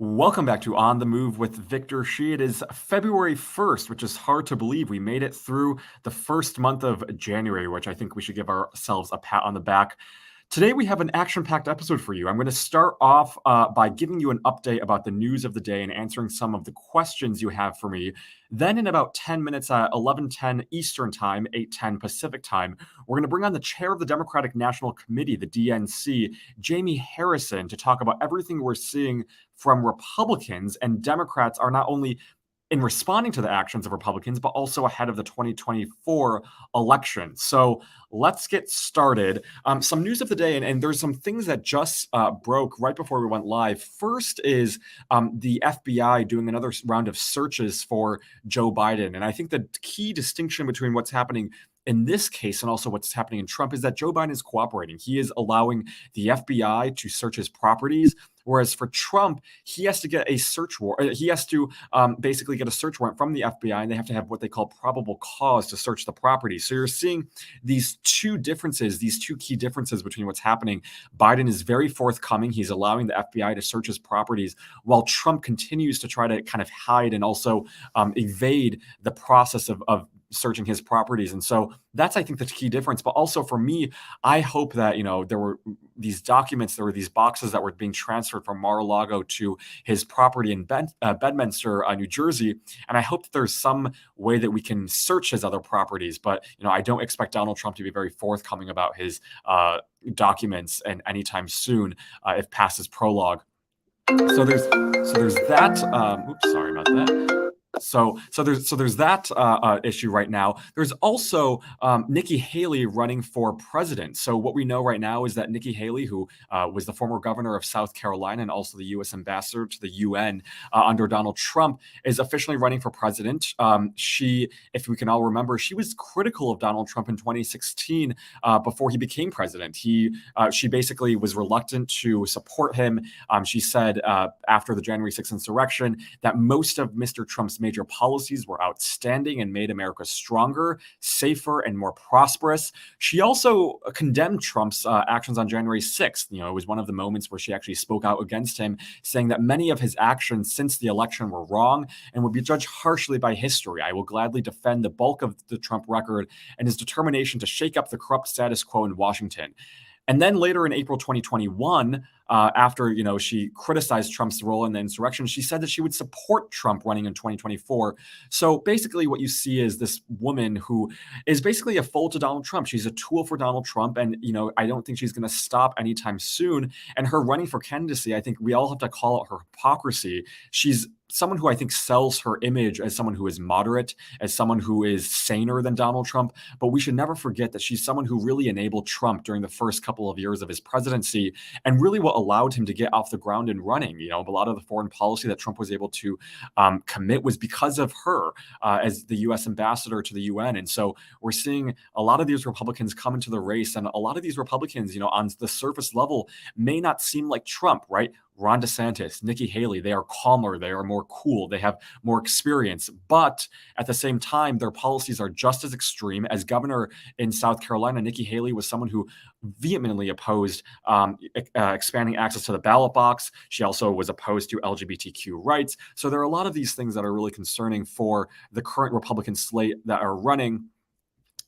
Welcome back to On the Move with Victor Shi. It is February 1st, which is hard to believe. We made it through the first month of January, which I think we should give ourselves a pat on the back. Today, we have an action-packed episode for you. I'm going to start off by giving you an update about the news of the day and answering some of the questions you have for me. Then in about 10 minutes, 11:10 Eastern Time, 8:10 Pacific Time, we're going to bring on the chair of the Democratic National Committee, the DNC, Jamie Harrison, to talk about everything we're seeing from Republicans. And Democrats are not only in responding to the actions of Republicans, but also ahead of the 2024 election. So let's get started. Some news of the day, and there's some things that just broke right before we went live. First is the FBI doing another round of searches for Joe Biden. And I think the key distinction between what's happening in this case and also what's happening in Trump is that Joe Biden is cooperating. He is allowing the FBI to search his properties. Whereas for Trump, he has to get a search warrant. He has to basically get a search warrant from the FBI, and they have to have what they call probable cause to search the property. So you're seeing these two differences, these two key differences between what's happening. Biden is very forthcoming. He's allowing the FBI to search his properties, while Trump continues to try to kind of hide and also evade the process of searching his properties. And so that's, I think, the key difference. But also for me, I hope that, there were these documents, there were these boxes that were being transferred from Mar-a-Lago to his property in Bedminster, New Jersey. And I hope that there's some way that we can search his other properties. But, I don't expect Donald Trump to be very forthcoming about his documents and anytime soon, if past his prologue. So there's that. Oops, sorry about that. So there's that issue right now. There's also Nikki Haley running for president. So what we know right now is that Nikki Haley, who was the former governor of South Carolina and also the U.S. ambassador to the UN under Donald Trump, is officially running for president. She, if we can all remember, she was critical of Donald Trump in 2016 before he became president. She basically was reluctant to support him. She said after the January 6th insurrection that most of Mr. Trump's major policies were outstanding and made America stronger, safer, and more prosperous. She also condemned Trump's actions on January 6th. It was one of the moments where she actually spoke out against him, saying that many of his actions since the election were wrong and would be judged harshly by history. I will gladly defend the bulk of the Trump record and his determination to shake up the corrupt status quo in Washington. And then later in April 2021, after she criticized Trump's role in the insurrection, she said that she would support Trump running in 2024. So basically, what you see is this woman who is basically a fool to Donald Trump. She's a tool for Donald Trump, and I don't think she's going to stop anytime soon. And her running for candidacy, I think we all have to call it her hypocrisy. She's someone who I think sells her image as someone who is moderate, as someone who is saner than Donald Trump. But we should never forget that she's someone who really enabled Trump during the first couple of years of his presidency, and really what allowed him to get off the ground and running. A lot of the foreign policy that Trump was able to commit was because of her as the U.S. ambassador to the UN. And so we're seeing a lot of these Republicans come into the race, and a lot of these Republicans, on the surface level, may not seem like Trump, right? Ron DeSantis, Nikki Haley, they are calmer, they are more cool, they have more experience. But at the same time, their policies are just as extreme. As governor in South Carolina, Nikki Haley was someone who vehemently opposed expanding access to the ballot box. She also was opposed to LGBTQ rights. So there are a lot of these things that are really concerning for the current Republican slate that are running.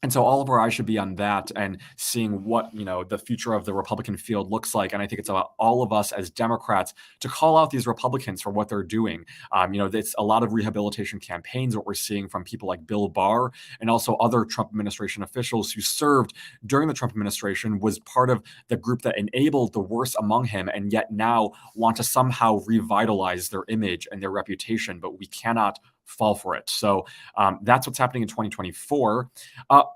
And so all of our eyes should be on that and seeing what, the future of the Republican field looks like. And I think it's about all of us as Democrats to call out these Republicans for what they're doing. It's a lot of rehabilitation campaigns, what we're seeing from people like Bill Barr and also other Trump administration officials who served during the Trump administration, was part of the group that enabled the worst among him, and yet now want to somehow revitalize their image and their reputation. But we cannot fall for it. So that's what's happening in 2024.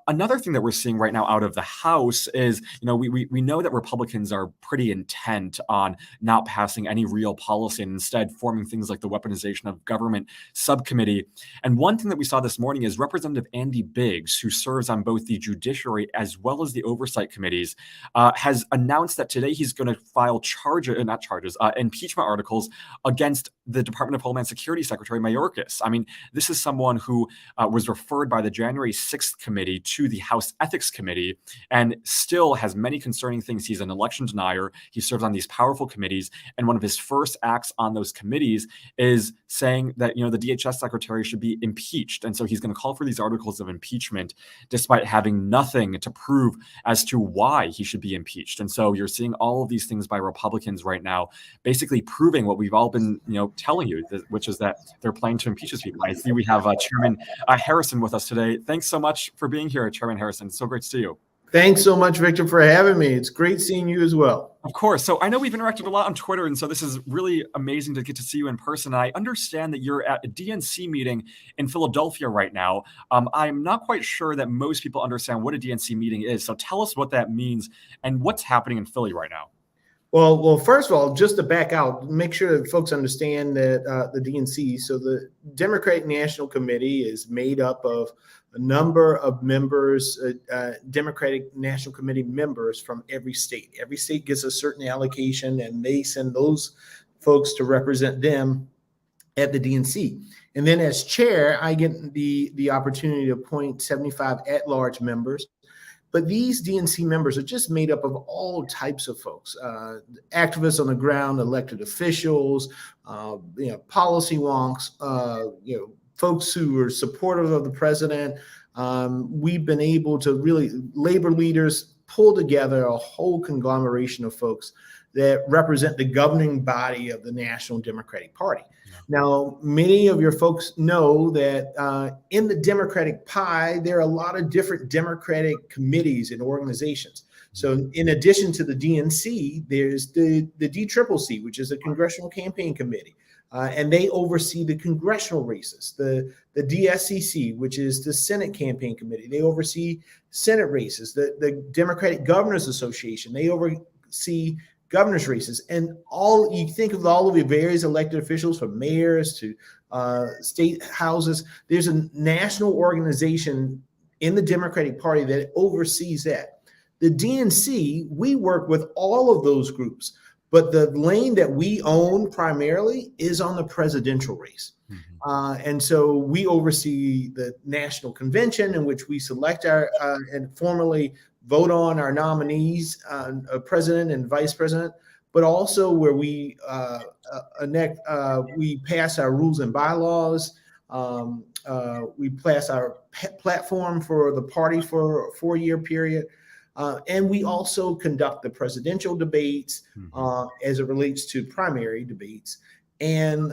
Another thing that we're seeing right now out of the House is, we know that Republicans are pretty intent on not passing any real policy and instead forming things like the Weaponization of Government Subcommittee. And one thing that we saw this morning is Representative Andy Biggs, who serves on both the Judiciary as well as the Oversight Committees, has announced that today he's going to file impeachment articles against the Department of Homeland Security Secretary Mayorkas. I mean, mean, this is someone who was referred by the January 6th committee to the House Ethics Committee and still has many concerning things. He's an election denier. He serves on these powerful committees. And one of his first acts on those committees is saying that, the DHS secretary should be impeached. And so he's going to call for these articles of impeachment despite having nothing to prove as to why he should be impeached. And so you're seeing all of these things by Republicans right now, basically proving what we've all been, telling you, which is that they're planning to impeach these people. I see we have Chairman Harrison with us today. Thanks so much for being here, Chairman Harrison. It's so great to see you. Thanks so much, Victor, for having me. It's great seeing you as well. Of course. So I know we've interacted a lot on Twitter, and so this is really amazing to get to see you in person. I understand that you're at a DNC meeting in Philadelphia right now. I'm not quite sure that most people understand what a DNC meeting is. So tell us what that means and what's happening in Philly right now. Well, first of all, just to back out, make sure that folks understand that the DNC, so the Democratic National Committee, is made up of a number of members, Democratic National Committee members from every state. Every state gets a certain allocation, and they send those folks to represent them at the DNC. And then as chair, I get the opportunity to appoint 75 at-large members. But these DNC members are just made up of all types of folks, activists on the ground, elected officials, policy wonks, folks who are supportive of the president. We've been able to really, labor leaders, pull together a whole conglomeration of folks that represent the governing body of the National Democratic Party. Now, many of your folks know that in the Democratic pie, there are a lot of different Democratic committees and organizations. So in addition to the DNC, there's the DCCC, which is a Congressional Campaign Committee, and they oversee the congressional races. The DSCC, which is the Senate Campaign Committee, they oversee Senate races. The Democratic Governors Association, they oversee governor's races, and you think of all of the various elected officials, from mayors to state houses. There's a national organization in the Democratic Party that oversees that. The DNC, we work with all of those groups, but the lane that we own primarily is on the presidential race. And so we oversee the national convention, in which we select and formally vote on our nominees, president and vice president, but also where we pass our rules and bylaws. We pass our platform for the party for a 4-year period. And we also conduct the presidential debates as it relates to primary debates, and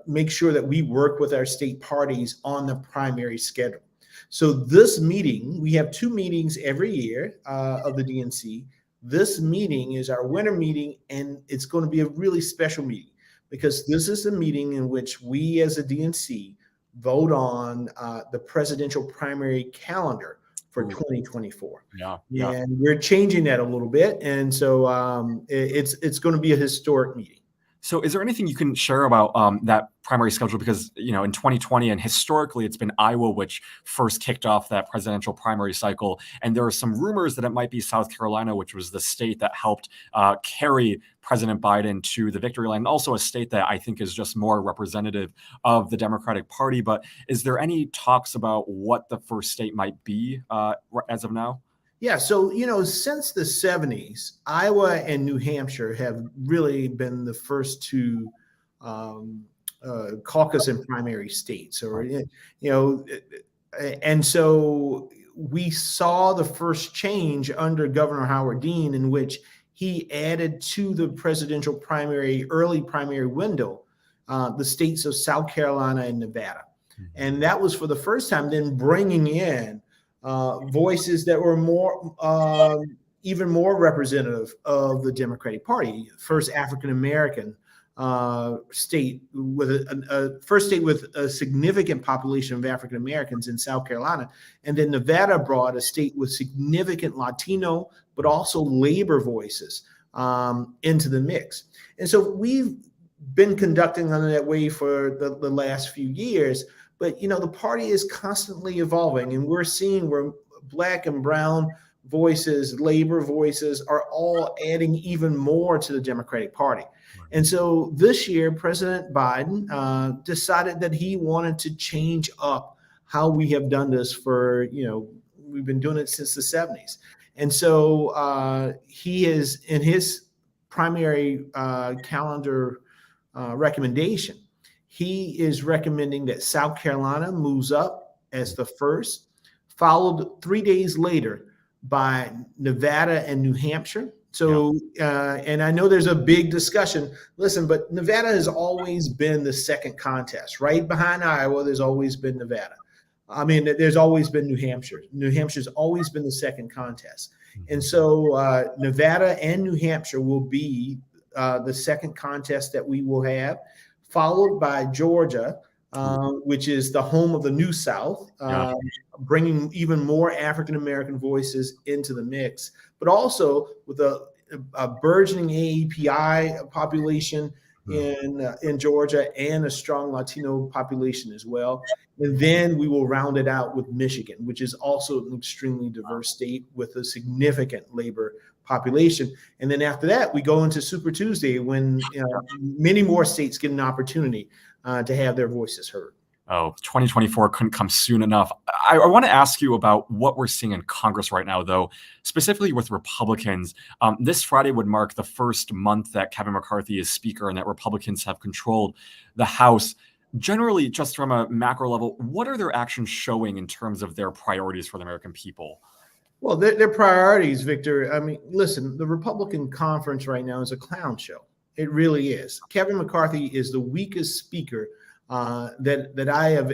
make sure that we work with our state parties on the primary schedule. So this meeting, we have 2 meetings every year of the DNC. This meeting is our winter meeting, and it's going to be a really special meeting because this is the meeting in which we as a DNC vote on the presidential primary calendar for 2024. Yeah. And we're changing that a little bit. And so it's going to be a historic meeting. So is there anything you can share about that primary schedule? Because, in 2020 and historically, it's been Iowa which first kicked off that presidential primary cycle. And there are some rumors that it might be South Carolina, which was the state that helped carry President Biden to the victory line, and also a state that I think is just more representative of the Democratic Party. But is there any talks about what the first state might be as of now? Yeah, so, since the 70s, Iowa and New Hampshire have really been the first 2 caucus and primary states. And so we saw the first change under Governor Howard Dean, in which he added to the presidential early primary window, the states of South Carolina and Nevada. And that was for the first time then bringing in voices that were even more representative of the Democratic Party. First African-American state first state with a significant population of African-Americans in South Carolina. And then Nevada brought a state with significant Latino, but also labor voices into the mix. And so we've been conducting on that way for the last few years. But, the party is constantly evolving, and we're seeing where Black and brown voices, labor voices are all adding even more to the Democratic Party. And so this year, President Biden decided that he wanted to change up how we have done this for, we've been doing it since the 70s. And so he is in his primary calendar recommendation. He is recommending that South Carolina moves up as the first, followed 3 days later by Nevada and New Hampshire. So, and I know there's a big discussion. Listen, but Nevada has always been the second contest. Right behind Iowa, there's always been Nevada. I mean, there's always been New Hampshire. New Hampshire's always been the second contest. And so Nevada and New Hampshire will be the second contest that we will have, followed by Georgia, which is the home of the New South, bringing even more African-American voices into the mix, but also with a burgeoning AAPI population in Georgia and a strong Latino population as well. And then we will round it out with Michigan, which is also an extremely diverse state with a significant labor population. And then after that, we go into Super Tuesday when many more states get an opportunity to have their voices heard. Oh, 2024 couldn't come soon enough. I want to ask you about what we're seeing in Congress right now, though, specifically with Republicans. This Friday would mark the first month that Kevin McCarthy is Speaker and that Republicans have controlled the House. Generally, just from a macro level, what are their actions showing in terms of their priorities for the American people? Well, their priorities, Victor. I mean, listen, the Republican conference right now is a clown show. It really is. Kevin McCarthy is the weakest speaker that I have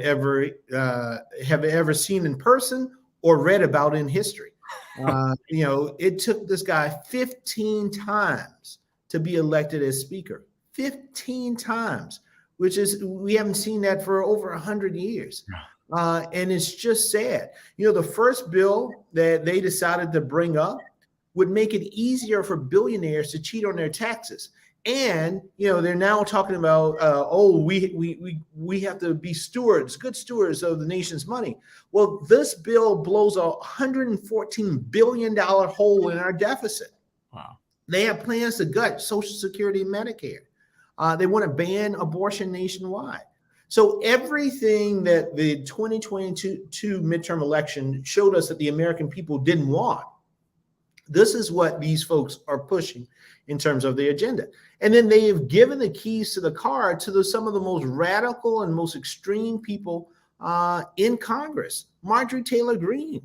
ever seen in person or read about in history. It took this guy 15 times to be elected as Speaker. 15 times, which is, we haven't seen that for over 100 years. And it's just sad. The first bill that they decided to bring up would make it easier for billionaires to cheat on their taxes. And, they're now talking about, we have to be good stewards of the nation's money. Well, this bill blows a $114 billion hole in our deficit. Wow. They have plans to gut Social Security and Medicare. They want to ban abortion nationwide. So everything that the 2022 midterm election showed us that the American people didn't want, this is what these folks are pushing in terms of the agenda. And then they have given the keys to the car to some of the most radical and most extreme people in Congress. Marjorie Taylor Greene.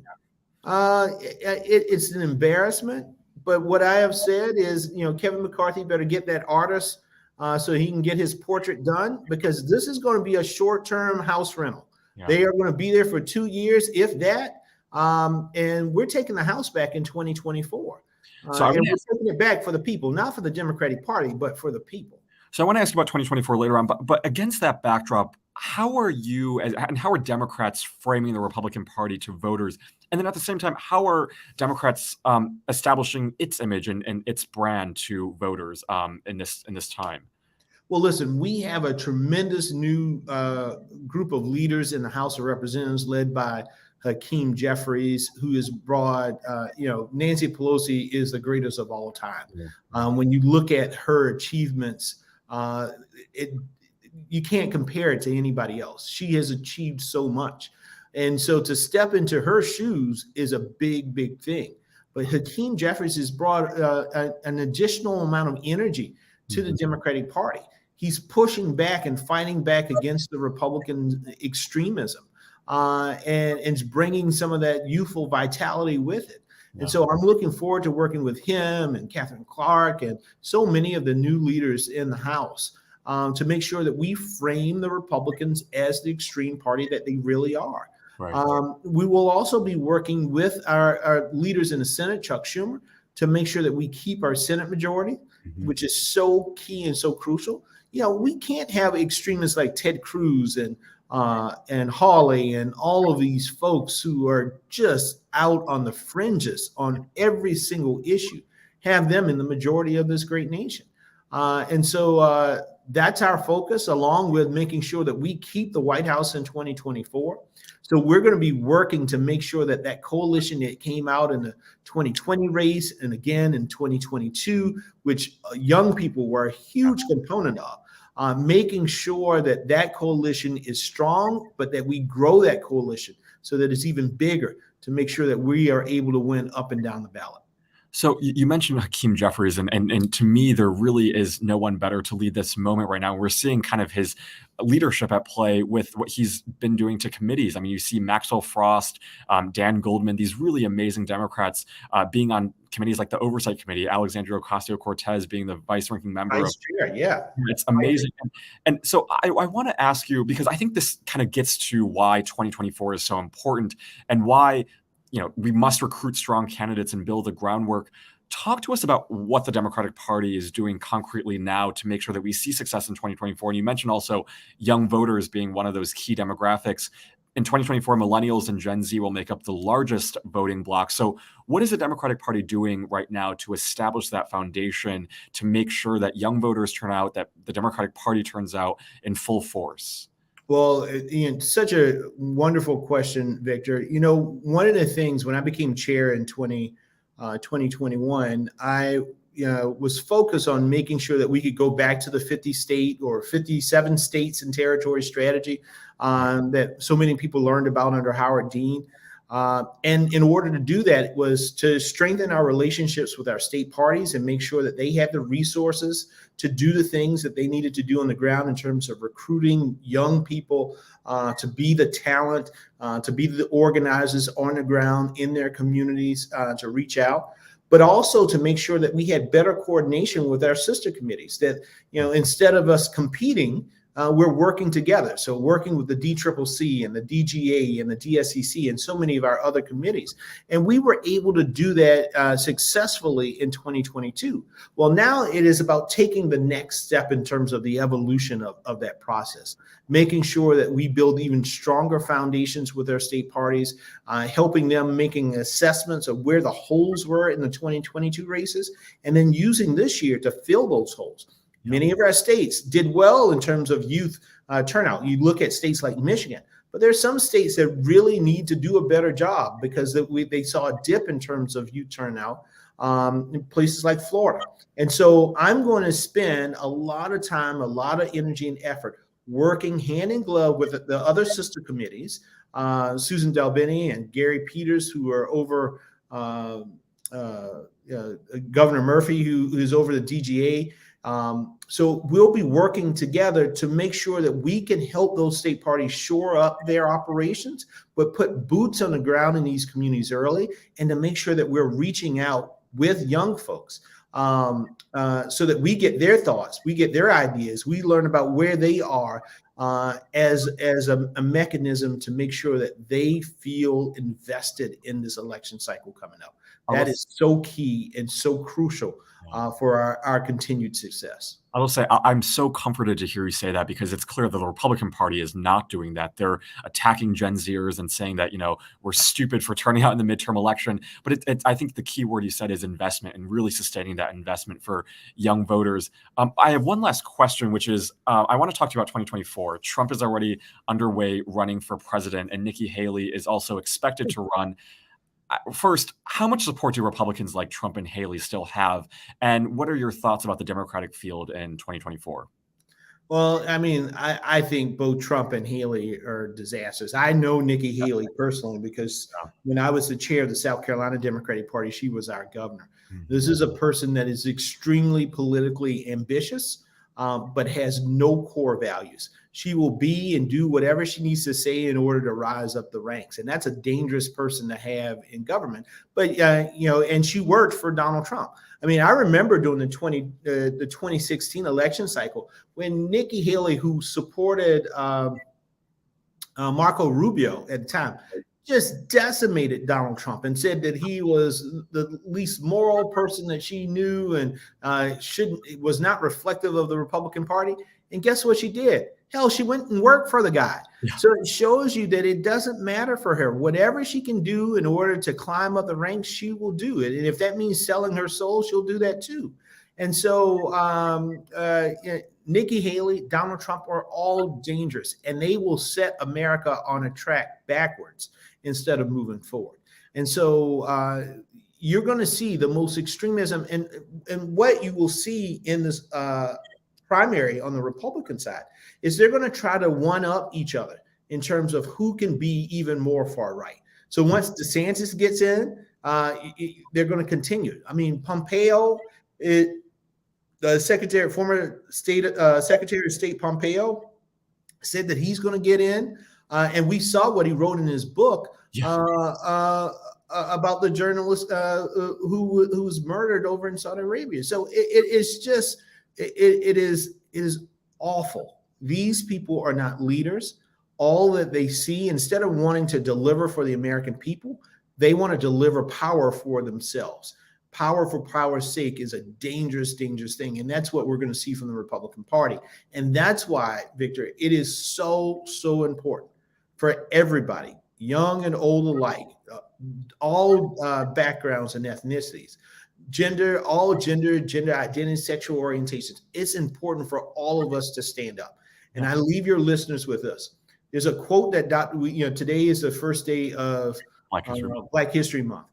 It's an embarrassment. But what I have said is, Kevin McCarthy better get that artist so he can get his portrait done, because this is going to be a short-term house rental. Yeah. They are going to be there for 2 years, if that. And we're taking the House back in 2024. So and we're taking it back for the people, not for the Democratic Party, but for the people. So I want to ask you about 2024 later on, but against that backdrop, how are you and how are Democrats framing the Republican Party to voters? And then at the same time, how are Democrats establishing its image and its brand to voters in this time? Well, listen, we have a tremendous new group of leaders in the House of Representatives led by Hakeem Jeffries, who is broad. Nancy Pelosi is the greatest of all time. Yeah. When you look at her achievements, you can't compare it to anybody else. She has achieved so much. And so to step into her shoes is a big, big thing. But Hakeem Jeffries has brought an additional amount of energy to the Democratic Party. He's pushing back and fighting back against the Republican extremism. And it's bringing some of that youthful vitality with it. And so I'm looking forward to working with him and Catherine Clark and so many of the new leaders in the House to make sure that we frame the Republicans as the extreme party that they really are. Right. We will also be working with our leaders in the Senate, Chuck Schumer, to make sure that we keep our Senate majority, which is so key and so crucial. We can't have extremists like Ted Cruz and Hawley and all of these folks who are just out on the fringes on every single issue, have them in the majority of this great nation. And so that's our focus, along with making sure that we keep the White House in 2024. So we're going to be working to make sure that that coalition that came out in the 2020 race and again in 2022, which young people were a huge component of, making sure that that coalition is strong, but that we grow that coalition so that it's even bigger to make sure that we are able to win up and down the ballot. So you mentioned Hakeem Jeffries, and to me, there really is no one better to lead this moment right now. We're seeing kind of his leadership at play with what he's been doing to committees. I mean, you see Maxwell Frost, Dan Goldman, these really amazing Democrats being on committees like the Oversight Committee, Alexandria Ocasio-Cortez being the vice-ranking member. Vice chair, yeah. It's amazing. And so I want to ask you, because I think this kind of gets to why 2024 is so important and why we must recruit strong candidates and build the groundwork. Talk to us about what the Democratic Party is doing concretely now to make sure that we see success in 2024. And you mentioned also young voters being one of those key demographics. In 2024, millennials and Gen Z will make up the largest voting bloc. So what is the Democratic Party doing right now to establish that foundation to make sure that young voters turn out, that the Democratic Party turns out in full force? Well, Ian, such a wonderful question, Victor. One of the things when I became chair in 2021, I was focused on making sure that we could go back to the 50 state or 57 states and territory strategy that so many people learned about under Howard Dean. And in order to do that was to strengthen our relationships with our state parties and make sure that they had the resources to do the things that they needed to do on the ground in terms of recruiting young people to be the talent, to be the organizers on the ground in their communities, to reach out, but also to make sure that we had better coordination with our sister committees, that, instead of us competing, we're working together. So working with the DCCC and the DGA and the DSCC and so many of our other committees. And we were able to do that successfully in 2022. Well, now it is about taking the next step in terms of the evolution of that process, making sure that we build even stronger foundations with our state parties, helping them making assessments of where the holes were in the 2022 races, and then using this year to fill those holes. Many of our states did well in terms of youth turnout. You look at states like Michigan, but there's some states that really need to do a better job because they saw a dip in terms of youth turnout in places like Florida. And so I'm going to spend a lot of time, a lot of energy and effort working hand in glove with the other sister committees, Susan Delbini and Gary Peters, who are over Governor Murphy, who is over the DGA. So we'll be working together to make sure that we can help those state parties shore up their operations, but put boots on the ground in these communities early, and to make sure that we're reaching out with young folks so that we get their thoughts, we get their ideas, we learn about where they are as a mechanism to make sure that they feel invested in this election cycle coming up. That is so key and so crucial for our continued success. I will say I'm so comforted to hear you say that, because it's clear that the Republican Party is not doing that. They're attacking Gen Zers and saying that, we're stupid for turning out in the midterm election. But I think the key word you said is investment, and really sustaining that investment for young voters. I have one last question, which is I want to talk to you about 2024. Trump is already underway running for president, and Nikki Haley is also expected to run. First, how much support do Republicans like Trump and Haley still have? And what are your thoughts about the Democratic field in 2024? Well, I mean, I think both Trump and Haley are disasters. I know Nikki Haley personally because when I was the chair of the South Carolina Democratic Party, she was our governor. This is a person that is extremely politically ambitious, but has no core values. She will be and do whatever she needs to say in order to rise up the ranks. And that's a dangerous person to have in government. But, and she worked for Donald Trump. I mean, I remember during the 2016 election cycle when Nikki Haley, who supported Marco Rubio at the time, just decimated Donald Trump and said that he was the least moral person that she knew and was not reflective of the Republican Party. And guess what she did? Hell, she went and worked for the guy. Yeah. So it shows you that it doesn't matter for her. Whatever she can do in order to climb up the ranks, she will do it. And if that means selling her soul, she'll do that too. And so Nikki Haley, Donald Trump are all dangerous, and they will set America on a track backwards instead of moving forward. And so you're going to see the most extremism, and what you will see in this primary on the Republican side is they're going to try to one up each other in terms of who can be even more far right. So once DeSantis gets in, they're going to continue. I mean, Pompeo, the former Secretary of State Pompeo said that he's going to get in, and we saw what he wrote in his book about the journalist who was murdered over in Saudi Arabia. So it is awful. These people are not leaders. All that they see, instead of wanting to deliver for the American people, they want to deliver power for themselves. Power for power's sake is a dangerous, dangerous thing. And that's what we're going to see from the Republican Party. And that's why, Victor, it is so, so important for everybody, young and old alike, all backgrounds and ethnicities, gender identity, sexual orientations. It's important for all of us to stand up. And I leave your listeners with this. There's a quote that today is the first day of Black History Month.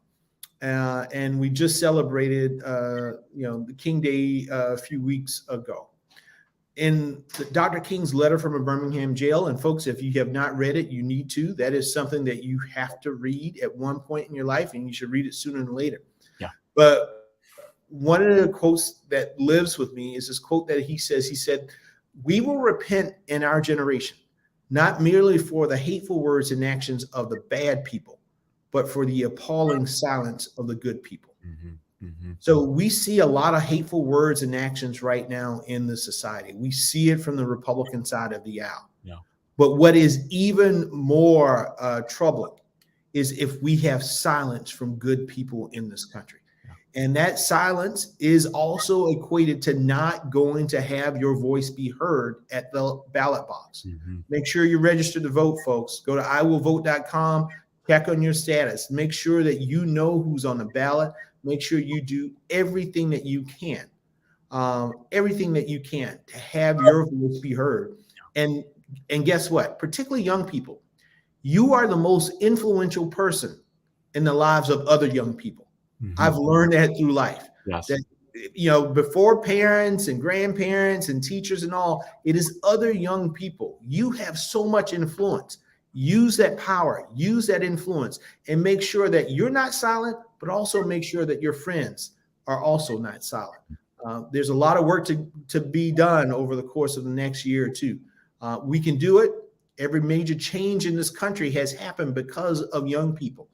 And we just celebrated, the King Day a few weeks ago. In Dr. King's letter from a Birmingham jail, and folks, if you have not read it, you need to. That is something that you have to read at one point in your life, and you should read it sooner than later. Yeah. But one of the quotes that lives with me is this quote that he said, "We will repent in our generation, not merely for the hateful words and actions of the bad people, but for the appalling silence of the good people." Mm-hmm. Mm-hmm. So we see a lot of hateful words and actions right now in the society. We see it from the Republican side of the aisle. Yeah. But what is even more troubling is if we have silence from good people in this country. Yeah. And that silence is also equated to not going to have your voice be heard at the ballot box. Mm-hmm. Make sure you register to vote, folks. Go to iwillvote.com. Check on your status. Make sure that you know who's on the ballot. Make sure you do everything that you can to have your voice be heard. And guess what? Particularly young people, you are the most influential person in the lives of other young people. Mm-hmm. I've learned that through life. Yes. That, before parents and grandparents and teachers and all, it is other young people. You have so much influence. Use that power, use that influence, and make sure that you're not silent, but also make sure that your friends are also not silent. There's a lot of work to be done over the course of the next year or two. We can do it. Every major change in this country has happened because of young people.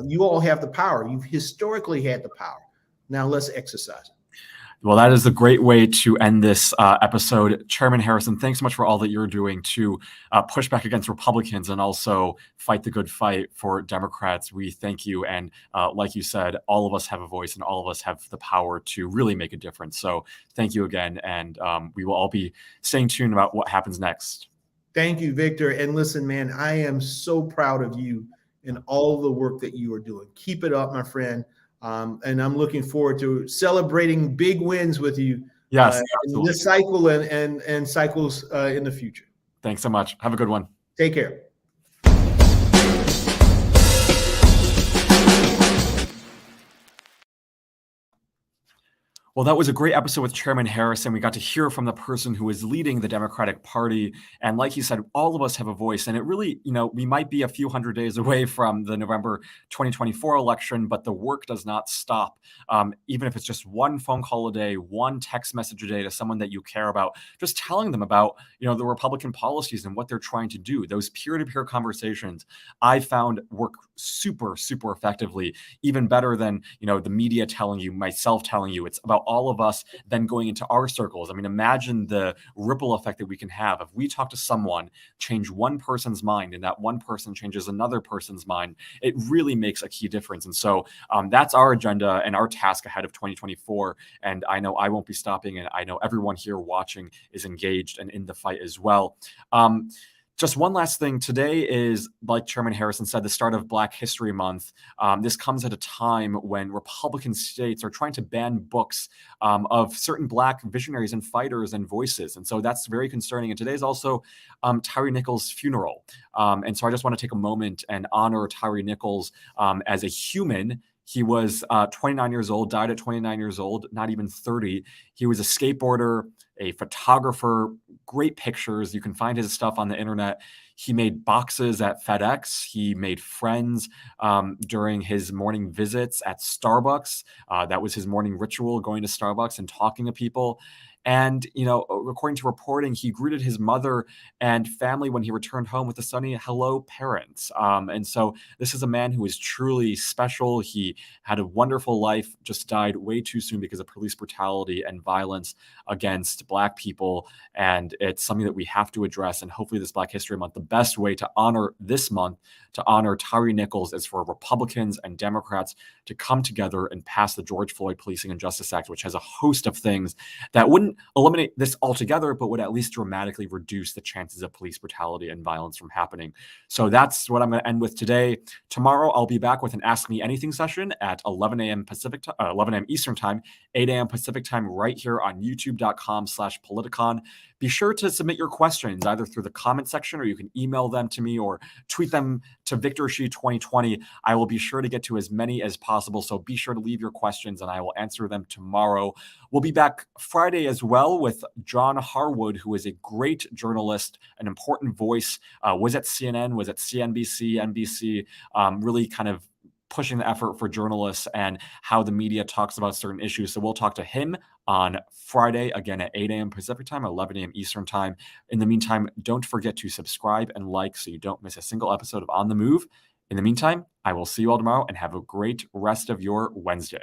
You all have the power. You've historically had the power. Now let's exercise it. Well, that is a great way to end this episode. Chairman Harrison, thanks so much for all that you're doing to push back against Republicans and also fight the good fight for Democrats. We thank you. And like you said, all of us have a voice and all of us have the power to really make a difference. So thank you again. And we will all be staying tuned about what happens next. Thank you, Victor. And listen, man, I am so proud of you and all the work that you are doing. Keep it up, my friend. And I'm looking forward to celebrating big wins with you. Yes, in this cycle and cycles in the future. Thanks so much. Have a good one. Take care. Well, that was a great episode with Chairman Harrison. We got to hear from the person who is leading the Democratic Party. And like he said, all of us have a voice. And it really, we might be a few hundred days away from the November 2024 election, but the work does not stop. Even if it's just one phone call a day, one text message a day to someone that you care about, just telling them about, the Republican policies and what they're trying to do. Those peer-to-peer conversations I found work super, super effectively, even better than, the media telling you, myself telling you. It's about all of us then going into our circles. I mean, imagine the ripple effect that we can have if we talk to someone, change one person's mind, and that one person changes another person's mind. It really makes a key difference. And so that's our agenda and our task ahead of 2024. And I know I won't be stopping, and I know everyone here watching is engaged and in the fight as well. Just one last thing. Today is, like Chairman Harrison said, the start of Black History Month. This comes at a time when Republican states are trying to ban books of certain Black visionaries and fighters and voices. And so that's very concerning. And today is also Tyree Nichols' funeral. And so I just want to take a moment and honor Tyree Nichols as a human. He was 29 years old, died at 29 years old, not even 30. He was a skateboarder, a photographer, great pictures. You can find his stuff on the internet. He made boxes at FedEx. He made friends during his morning visits at Starbucks. That was his morning ritual, going to Starbucks and talking to people. And, according to reporting, he greeted his mother and family when he returned home with a sunny hello, parents. And so this is a man who is truly special. He had a wonderful life, just died way too soon because of police brutality and violence against Black people. And it's something that we have to address. And hopefully this Black History Month, the best way to honor this month, to honor Tyree Nichols, is for Republicans and Democrats to come together and pass the George Floyd Policing and Justice Act, which has a host of things that wouldn't eliminate this altogether, but would at least dramatically reduce the chances of police brutality and violence from happening. So that's what I'm going to end with today. Tomorrow, I'll be back with an Ask Me Anything session at 11 a.m. 11 a.m. Eastern Time, 8 a.m. Pacific Time, right here on youtube.com/Politicon. Be sure to submit your questions either through the comment section, or you can email them to me or tweet them to VictorShe2020. I will be sure to get to as many as possible. So be sure to leave your questions and I will answer them tomorrow. We'll be back Friday as well with John Harwood, who is a great journalist, an important voice, was at CNN, was at CNBC, NBC, really kind of pushing the effort for journalists and how the media talks about certain issues. So we'll talk to him on Friday, again at 8 a.m. Pacific Time, 11 a.m. Eastern Time. In the meantime, don't forget to subscribe and like so you don't miss a single episode of On the Move. In the meantime, I will see you all tomorrow and have a great rest of your Wednesday.